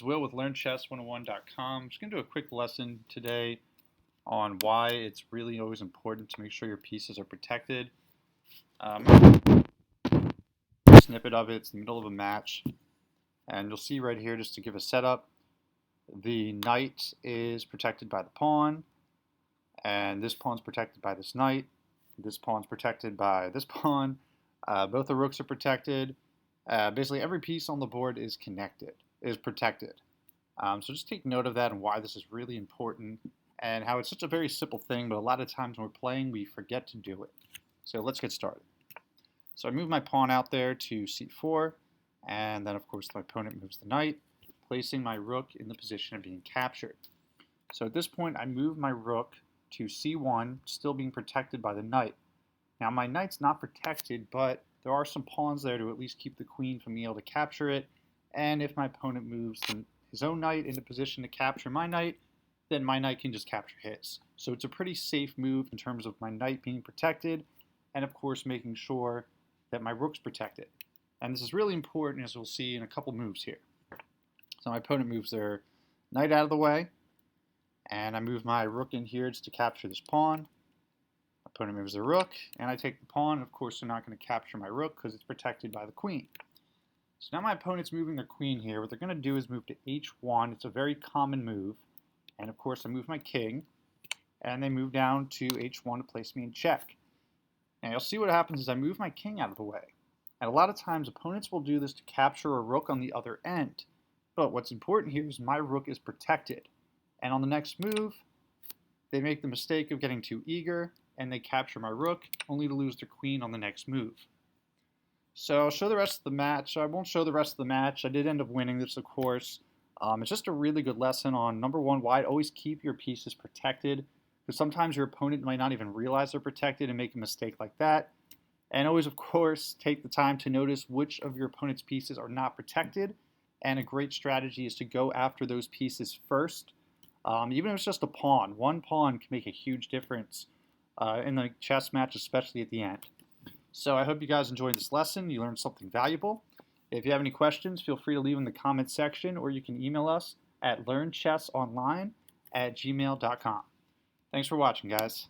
Will with LearnChess101.com. I'm just going to do a quick lesson today on why it's really always important to make sure your pieces are protected. Snippet of it, it's in the middle of a match, and you'll see right here, just to give a setup, the knight is protected by the pawn, and this pawn's protected by this knight, this pawn's protected by this pawn, both the rooks are protected. Basically every piece on the board is protected. So just take note of that and why this is really important and how it's such a very simple thing, but a lot of times when we're playing we forget to do it. So let's get started. So I move my pawn out there to c4, and then of course my opponent moves the knight, placing my rook in the position of being captured. So at this point I move my rook to c1, still being protected by the knight. Now my knight's not protected, but there are some pawns there to at least keep the queen from being able to capture it, and if my opponent moves his own knight into position to capture my knight, then my knight can just capture his. So it's a pretty safe move in terms of my knight being protected, and of course making sure that my rook's protected. And this is really important, as we'll see in a couple moves here. So my opponent moves their knight out of the way, and I move my rook in here just to capture this pawn. My opponent moves their rook, and I take the pawn. Of course, they're not going to capture my rook because it's protected by the queen. So now my opponent's moving their queen here. What they're going to do is move to h1. It's a very common move. And of course, I move my king, and they move down to h1 to place me in check. Now you'll see what happens is I move my king out of the way. And a lot of times opponents will do this to capture a rook on the other end. But what's important here is my rook is protected. And on the next move, they make the mistake of getting too eager, and they capture my rook, only to lose their queen on the next move. So I'll show the rest of the match. I won't show the rest of the match. I did end up winning this, of course. It's just a really good lesson on, number one, why always keep your pieces protected. Because sometimes your opponent might not even realize they're protected and make a mistake like that. And always, of course, take the time to notice which of your opponent's pieces are not protected. And a great strategy is to go after those pieces first. Even if it's just a pawn. One pawn can make a huge difference in the chess match, especially at the end. So I hope you guys enjoyed this lesson. You learned something valuable. If you have any questions, feel free to leave in the comments section, or you can email us at learnchessonline@gmail.com. Thanks for watching, guys.